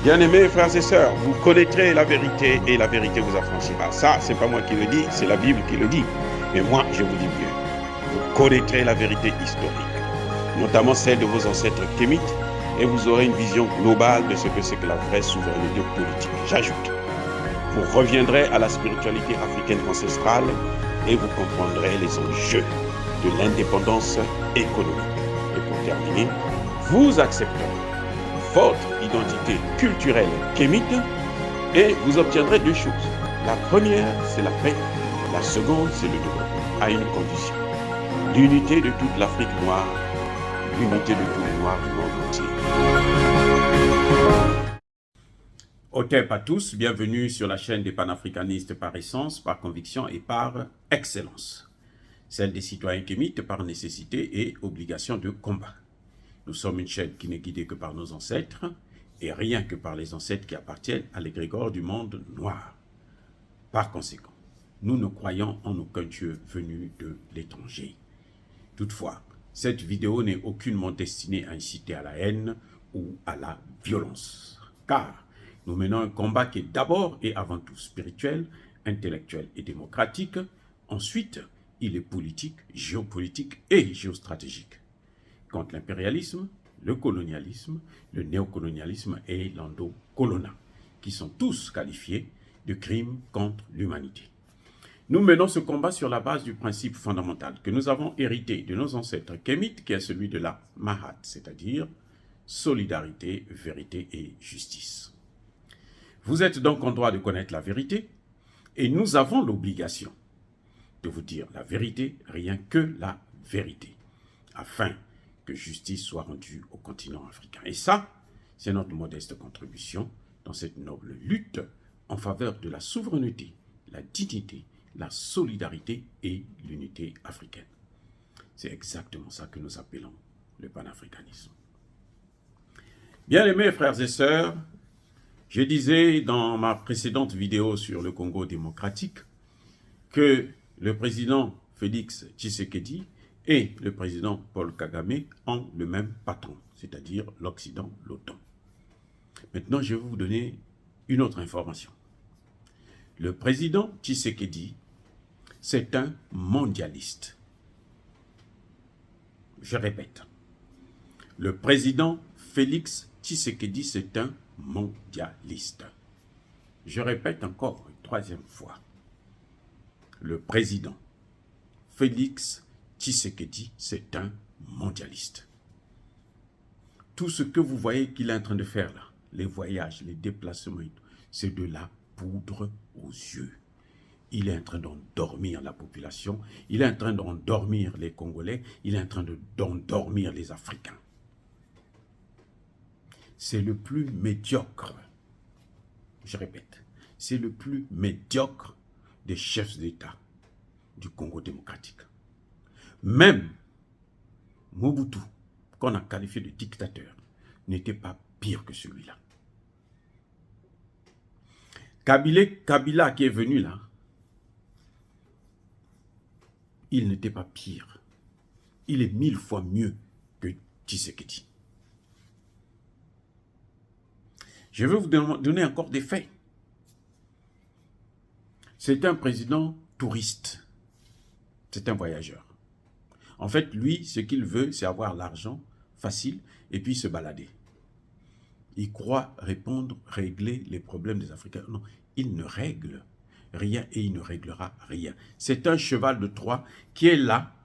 Bien-aimés frères et sœurs, vous connaîtrez la vérité et la vérité vous affranchira. Ça, c'est pas moi qui le dis, c'est la Bible qui le dit. Mais moi, je vous dis mieux. Vous connaîtrez la vérité historique, notamment celle de vos ancêtres kémites, et vous aurez une vision globale de ce que c'est que la vraie souveraineté politique. J'ajoute, vous reviendrez à la spiritualité africaine ancestrale et vous comprendrez les enjeux de l'indépendance économique. Et pour terminer, vous accepterez votre identité culturelle kémite et vous obtiendrez deux choses. La première, c'est la paix. La seconde, c'est le développement, à une condition. L'unité de toute l'Afrique noire, l'unité de tous les Noirs du monde entier. Otep à tous, bienvenue sur la chaîne des panafricanistes par essence, par conviction et par excellence. Celle des citoyens kémites par nécessité et obligation de combat. Nous sommes une chaîne qui n'est guidée que par nos ancêtres et rien que par les ancêtres qui appartiennent à l'égrégore du monde noir. Par conséquent, nous ne croyons en aucun Dieu venu de l'étranger. Toutefois, cette vidéo n'est aucunement destinée à inciter à la haine ou à la violence. Car nous menons un combat qui est d'abord et avant tout spirituel, intellectuel et démocratique. Ensuite, il est politique, géopolitique et géostratégique. Contre l'impérialisme, le colonialisme, le néocolonialisme et l'endocolonat, qui sont tous qualifiés de crimes contre l'humanité. Nous menons ce combat sur la base du principe fondamental que nous avons hérité de nos ancêtres kémites, qui est celui de la Mahat, c'est-à-dire solidarité, vérité et justice. Vous êtes donc en droit de connaître la vérité, et nous avons l'obligation de vous dire la vérité, rien que la vérité, afin que justice soit rendue au continent africain. Et ça, c'est notre modeste contribution dans cette noble lutte en faveur de la souveraineté, la dignité, la solidarité et l'unité africaine. C'est exactement ça que nous appelons le panafricanisme. Bien-aimés frères et sœurs, je disais dans ma précédente vidéo sur le Congo démocratique que le président Félix Tshisekedi et le président Paul Kagame ont le même patron, c'est-à-dire l'Occident, l'OTAN. Maintenant, je vais vous donner une autre information. Le président Tshisekedi, c'est un mondialiste. Je répète, le président Félix Tshisekedi, c'est un mondialiste. Je répète encore une troisième fois. Le président Félix Tshisekedi, c'est un mondialiste. Tout ce que vous voyez qu'il est en train de faire là, les voyages, les déplacements, c'est de la poudre aux yeux. Il est en train d'endormir la population, il est en train d'endormir les Congolais, il est en train d'endormir les Africains. C'est le plus médiocre, je répète, c'est le plus médiocre des chefs d'État du Congo démocratique. Même Mobutu, qu'on a qualifié de dictateur, n'était pas pire que celui-là. Kabila qui est venu là, il n'était pas pire. Il est 1000 fois mieux que Tshisekedi. Je vais vous donner encore des faits. C'est un président touriste. C'est un voyageur. En fait, lui, ce qu'il veut, c'est avoir l'argent facile et puis se balader. Il croit régler les problèmes des Africains. Non, il ne règle rien et il ne réglera rien. C'est un cheval de Troie qui est là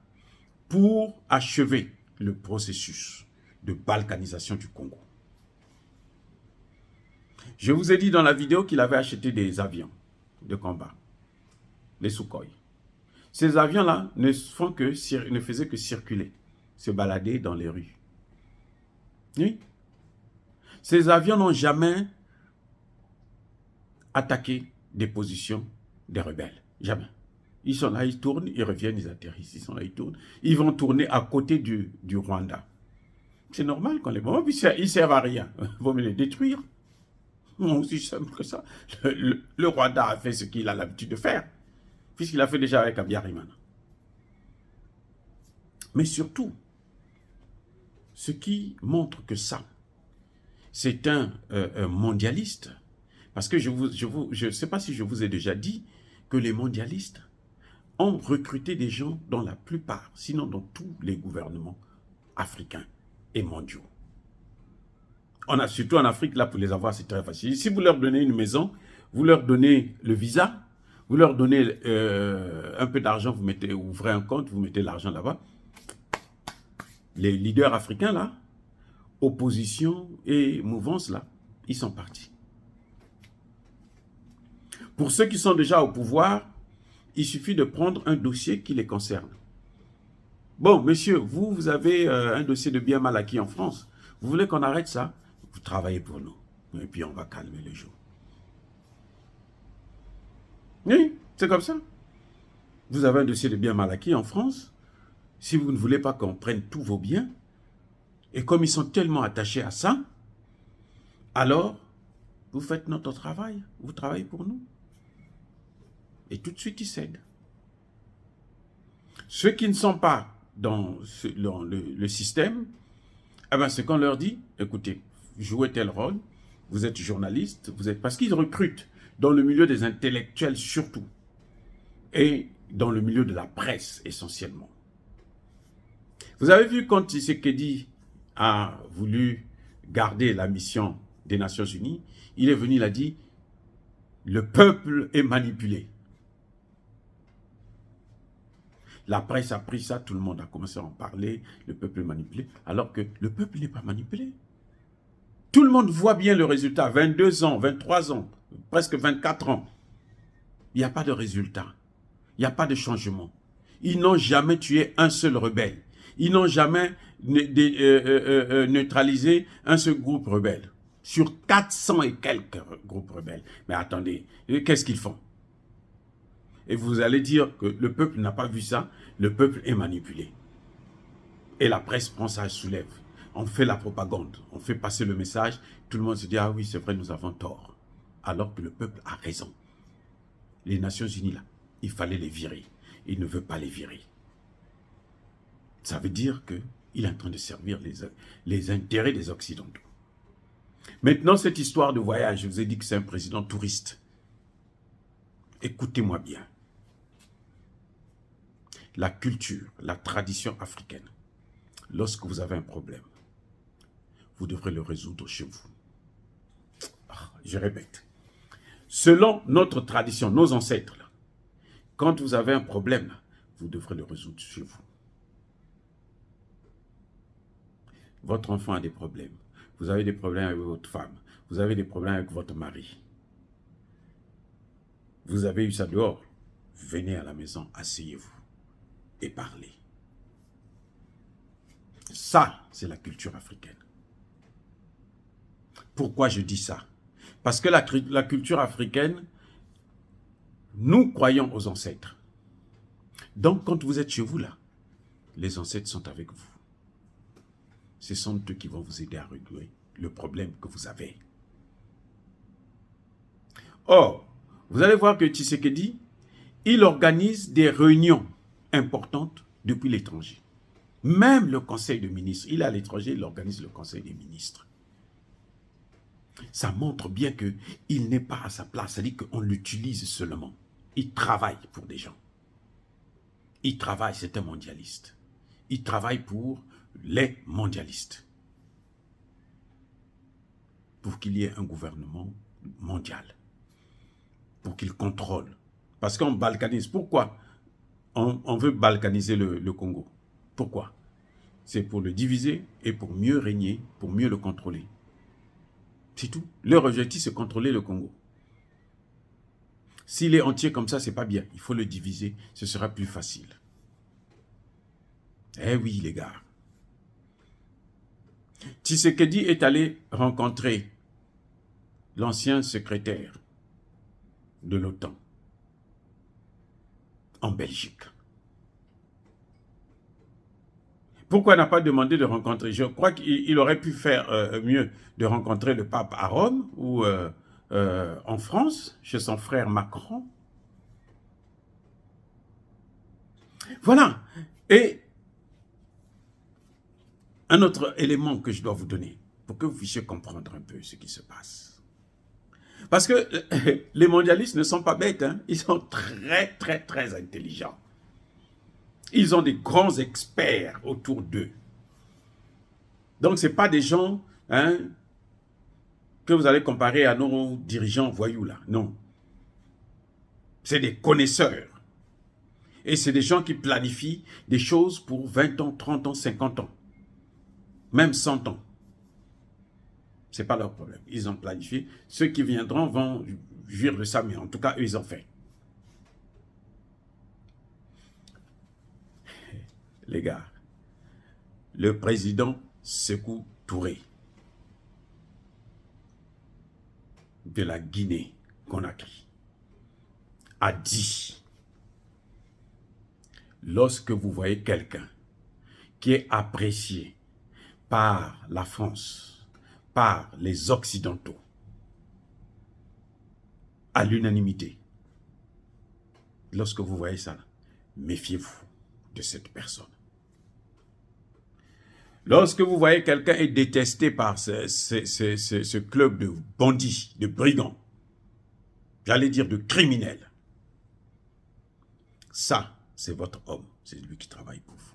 pour achever le processus de balkanisation du Congo. Je vous ai dit dans la vidéo qu'il avait acheté des avions de combat, les Sukhoi. Ces avions-là ne faisaient que circuler, se balader dans les rues. Oui. Ces avions n'ont jamais attaqué des positions des rebelles. Jamais. Ils sont là, ils tournent, ils reviennent, ils atterrissent. Ils sont là, ils tournent. Ils vont tourner à côté du Rwanda. C'est normal qu'on les voit. Puis ils ne servent à rien. Il vaut mieux les détruire. Non, aussi simple que ça. Le Rwanda a fait ce qu'il a l'habitude de faire, puisqu'il a fait déjà avec Abiyarimana. Mais surtout, ce qui montre que ça, c'est un mondialiste. Parce que je ne sais pas si je vous ai déjà dit que les mondialistes ont recruté des gens dans la plupart, sinon dans tous les gouvernements africains et mondiaux. On a surtout en Afrique, là, pour les avoir, c'est très facile. Si vous leur donnez une maison, vous leur donnez le visa, vous leur donnez un peu d'argent, vous ouvrez un compte, vous mettez l'argent là-bas. Les leaders africains, là, opposition et mouvance, là, ils sont partis. Pour ceux qui sont déjà au pouvoir, il suffit de prendre un dossier qui les concerne. Bon, monsieur, vous avez un dossier de bien mal acquis en France. Vous voulez qu'on arrête ça? Vous travaillez pour nous. Et puis on va calmer les jours. Oui, c'est comme ça. Vous avez un dossier de bien mal acquis en France. Si vous ne voulez pas qu'on prenne tous vos biens, et comme ils sont tellement attachés à ça, alors vous faites notre travail. Vous travaillez pour nous. Et tout de suite, ils cèdent. Ceux qui ne sont pas dans le système, eh ben, c'est qu'on leur dit, écoutez, jouez tel rôle, vous êtes journaliste, parce qu'ils recrutent dans le milieu des intellectuels surtout, et dans le milieu de la presse essentiellement. Vous avez vu quand Tshisekedi a voulu garder la mission des Nations Unies, il est venu, il a dit, le peuple est manipulé. La presse a pris ça, tout le monde a commencé à en parler, le peuple est manipulé, alors que le peuple n'est pas manipulé. Tout le monde voit bien le résultat, 22 ans, 23 ans, presque 24 ans. Il n'y a pas de résultat, il n'y a pas de changement. Ils n'ont jamais tué un seul rebelle. Ils n'ont jamais neutralisé un seul groupe rebelle. Sur 400 et quelques groupes rebelles. Mais attendez, qu'est-ce qu'ils font? Et vous allez dire que le peuple n'a pas vu ça, le peuple est manipulé. Et la presse prend ça, soulève. On fait la propagande, on fait passer le message, tout le monde se dit, ah oui, c'est vrai, nous avons tort. Alors que le peuple a raison. Les Nations Unies, là, il fallait les virer. Il ne veut pas les virer. Ça veut dire qu'il est en train de servir les intérêts des Occidentaux. Maintenant, cette histoire de voyage, je vous ai dit que c'est un président touriste. Écoutez-moi bien. La culture, la tradition africaine, lorsque vous avez un problème, vous devrez le résoudre chez vous. Je répète. Selon notre tradition, nos ancêtres, là, quand vous avez un problème, là, vous devrez le résoudre chez vous. Votre enfant a des problèmes. Vous avez des problèmes avec votre femme. Vous avez des problèmes avec votre mari. Vous avez eu ça dehors. Venez à la maison, asseyez-vous et parlez. Ça, c'est la culture africaine. Pourquoi je dis ça? Parce que la culture africaine, nous croyons aux ancêtres. Donc, quand vous êtes chez vous, là, les ancêtres sont avec vous. Ce sont eux qui vont vous aider à régler le problème que vous avez. Or, vous allez voir que Tshisekedi, il organise des réunions importantes depuis l'étranger. Même le conseil de ministres, il est à l'étranger, il organise le conseil des ministres. Ça montre bien qu'il n'est pas à sa place, c'est-à-dire qu'on l'utilise seulement. Il travaille pour des gens. Il travaille, c'est un mondialiste. Il travaille pour les mondialistes. Pour qu'il y ait un gouvernement mondial. Pour qu'il contrôle. Parce qu'on balkanise. Pourquoi on veut balkaniser le Congo? Pourquoi? C'est pour le diviser et pour mieux régner, pour mieux le contrôler. C'est tout. Leur objectif, c'est contrôler le Congo. S'il est entier comme ça, c'est pas bien. Il faut le diviser, ce sera plus facile. Eh oui, les gars. Tshisekedi est allé rencontrer l'ancien secrétaire de l'OTAN en Belgique. Pourquoi n'a pas demandé de rencontrer? Je crois qu'il aurait pu faire mieux de rencontrer le pape à Rome ou en France, chez son frère Macron. Voilà. Et un autre élément que je dois vous donner. pour que vous puissiez comprendre un peu ce qui se passe. Parce que les mondialistes ne sont pas bêtes, hein? Ils sont très, très, très intelligents. Ils ont des grands experts autour d'eux. Donc, ce n'est pas des gens hein, que vous allez comparer à nos dirigeants voyous là. Non. C'est des connaisseurs. Et c'est des gens qui planifient des choses pour 20 ans, 30 ans, 50 ans. Même 100 ans. Ce n'est pas leur problème. Ils ont planifié. Ceux qui viendront vont jouir de ça, mais en tout cas, eux, ils ont fait. Les gars, le président Sékou Touré de la Guinée-Conakry a dit, lorsque vous voyez quelqu'un qui est apprécié par la France, par les Occidentaux, à l'unanimité, lorsque vous voyez ça, méfiez-vous de cette personne. Lorsque vous voyez quelqu'un est détesté par ce club de bandits, de brigands, j'allais dire de criminels, ça, c'est votre homme, c'est lui qui travaille pour vous.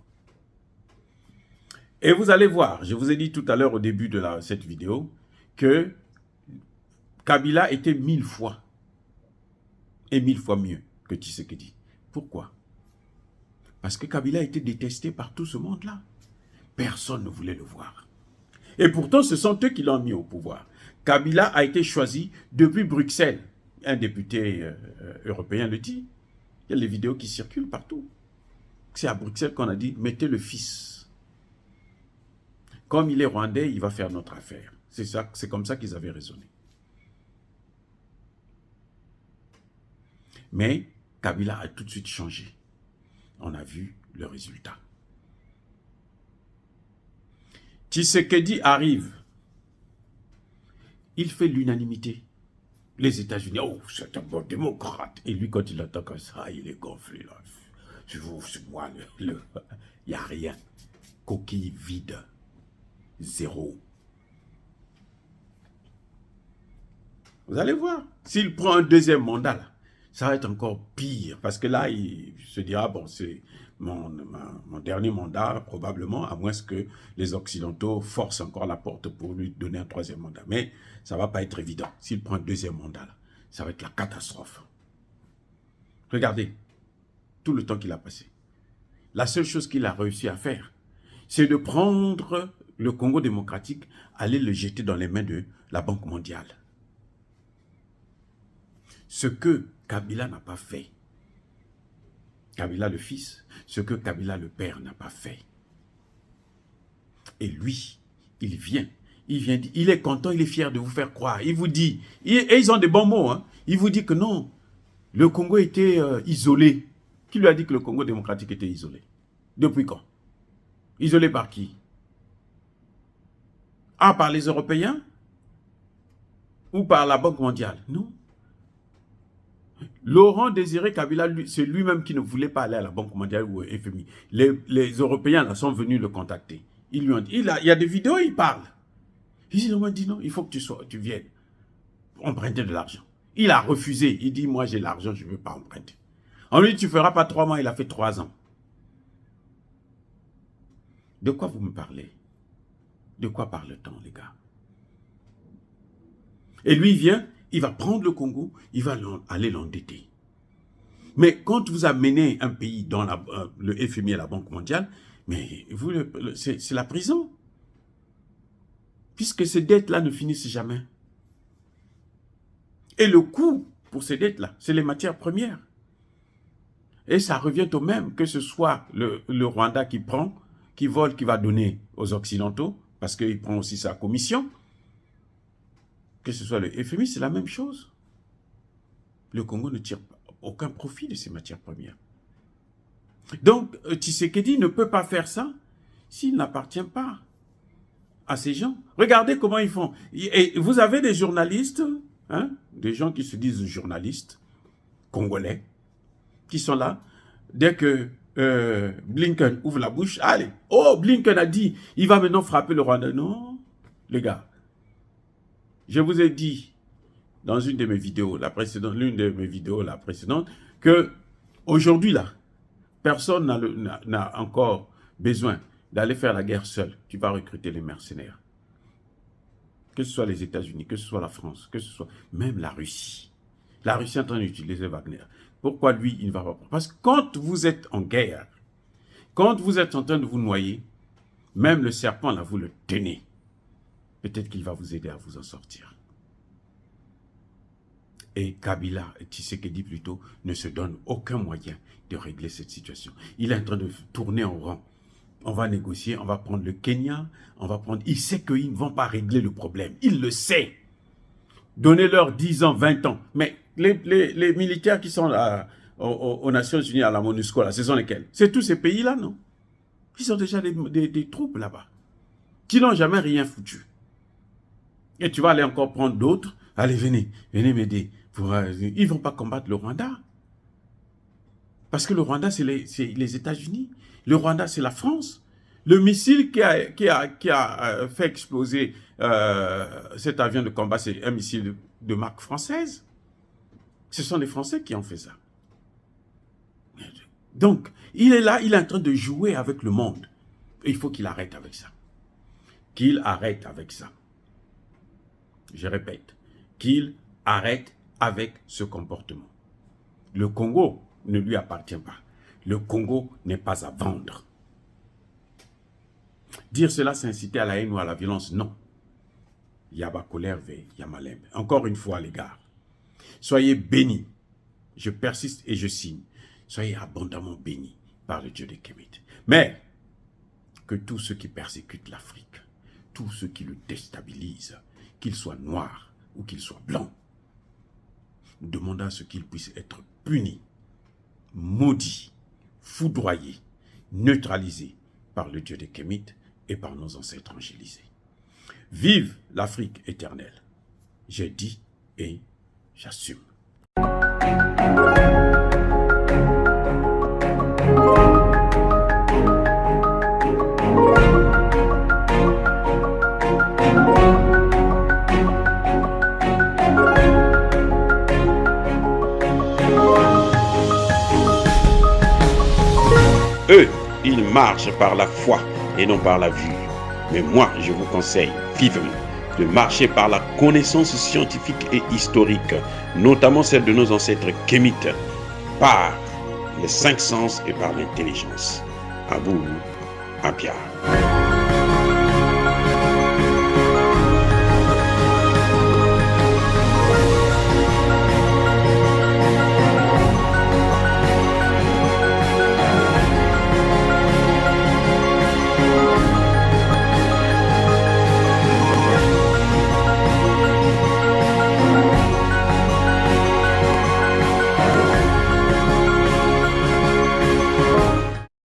Et vous allez voir, je vous ai dit tout à l'heure au début de cette vidéo, que Kabila était 1000 fois, et 1000 fois mieux que Tshisekedi. Pourquoi? Parce que Kabila était détesté par tout ce monde-là. Personne ne voulait le voir. Et pourtant, ce sont eux qui l'ont mis au pouvoir. Kabila a été choisi depuis Bruxelles. Un député européen le dit. Il y a les vidéos qui circulent partout. C'est à Bruxelles qu'on a dit, mettez le fils. Comme il est rwandais, il va faire notre affaire. C'est comme ça qu'ils avaient raisonné. Mais Kabila a tout de suite changé. On a vu le résultat. Tshisekedi arrive. Il fait l'unanimité. Les États-Unis, oh, c'est un bon démocrate. Et lui, quand il entend comme ça, il est gonflé. Là. C'est moi, il n'y a rien. Coquille vide. Zéro. Vous allez voir. S'il prend un deuxième mandat, là, ça va être encore pire. Parce que là, il se dira, bon, c'est mon dernier mandat, probablement, à moins que les Occidentaux forcent encore la porte pour lui donner un troisième mandat. Mais ça ne va pas être évident. S'il prend un deuxième mandat, là, ça va être la catastrophe. Regardez, tout le temps qu'il a passé. La seule chose qu'il a réussi à faire, c'est de prendre le Congo démocratique, aller le jeter dans les mains de la Banque mondiale. Ce que Kabila n'a pas fait, Kabila le fils, ce que Kabila le père n'a pas fait. Et lui, il vient, il est content, il est fier de vous faire croire. Il vous dit, et ils ont des bons mots, hein, il vous dit que non, le Congo était isolé. Qui lui a dit que le Congo démocratique était isolé? Depuis quand? Isolé par qui? Ah, par les Européens? Ou par la Banque mondiale? Non. Laurent Désiré Kabila, c'est lui-même qui ne voulait pas aller à la Banque mondiale ou au FMI. Les Européens là, sont venus le contacter. Ils lui ont dit, il y a des vidéos, il parle. Ils lui ont dit non, il faut que tu viennes emprunter de l'argent. Il a refusé. Il dit, moi j'ai l'argent, je ne veux pas emprunter. On lui dit, tu ne feras pas 3 mois, il a fait 3 ans. De quoi vous me parlez? De quoi parle-t-on, les gars? Et lui, il vient, il va prendre le Congo, il va aller l'endetter. Mais quand vous amenez un pays dans le FMI et la Banque mondiale, mais c'est la prison. Puisque ces dettes-là ne finissent jamais. Et le coût pour ces dettes-là, c'est les matières premières. Et ça revient au même, que ce soit le Rwanda qui prend, qui vole, qui va donner aux Occidentaux, parce qu'il prend aussi sa commission. Que ce soit le FMI, c'est la même chose. Le Congo ne tire aucun profit de ces matières premières. Donc, Tshisekedi ne peut pas faire ça s'il n'appartient pas à ces gens. Regardez comment ils font. Et vous avez des journalistes, hein, des gens qui se disent journalistes, congolais, qui sont là. Dès que Blinken ouvre la bouche, allez, oh, Blinken a dit, il va maintenant frapper le Rwanda. Non, les gars. Je vous ai dit dans une de mes vidéos, l'une de mes vidéos, la précédente, que aujourd'hui là, personne n'a encore besoin d'aller faire la guerre seul. Tu vas recruter les mercenaires. Que ce soit les États-Unis, que ce soit la France, que ce soit même la Russie. La Russie est en train d'utiliser Wagner. Pourquoi lui, il ne va pas prendre? Parce que quand vous êtes en guerre, quand vous êtes en train de vous noyer, même le serpent, là, vous le tenez. Peut-être qu'il va vous aider à vous en sortir. Et Kabila, Tshisekedi plutôt, ne se donne aucun moyen de régler cette situation. Il est en train de tourner en rond. On va négocier, on va prendre le Kenya, on va prendre... Il sait qu'ils ne vont pas régler le problème. Il le sait. Donnez-leur 10 ans, 20 ans. Mais les militaires qui sont là, aux Nations Unies, à la MONUSCO, là, ce sont lesquels? C'est tous ces pays-là, non? Ils ont déjà des troupes là-bas, qui n'ont jamais rien foutu. Et tu vas aller encore prendre d'autres. Allez, venez m'aider. Ils ne vont pas combattre le Rwanda. Parce que le Rwanda, c'est les États-Unis. Le Rwanda, c'est la France. Le missile qui a fait exploser cet avion de combat, c'est un missile de marque française. Ce sont les Français qui ont fait ça. Donc, il est là, il est en train de jouer avec le monde. Et il faut qu'il arrête avec ça. Qu'il arrête avec ça. Je répète, qu'il arrête avec ce comportement. Le Congo ne lui appartient pas. Le Congo n'est pas à vendre. Dire cela, c'est inciter à la haine ou à la violence, non. Yaba colère ve Yamalem. Encore une fois, les gars, soyez bénis. Je persiste et je signe. Soyez abondamment bénis par le Dieu de Kemet. Mais que tous ceux qui persécutent l'Afrique, tous ceux qui le déstabilisent, qu'ils soient noirs ou qu'ils soient blancs, nous demandons à ce qu'ils puissent être punis, maudits, foudroyés, neutralisés par le Dieu de Kemet et par nos ancêtres angélisés. Vive l'Afrique éternelle. J'ai dit et j'assume. Eux, ils marchent par la foi et non par la vue. Mais moi, je vous conseille vivement de marcher par la connaissance scientifique et historique, notamment celle de nos ancêtres kémites, par les 5 sens et par l'intelligence. À vous, à Pierre.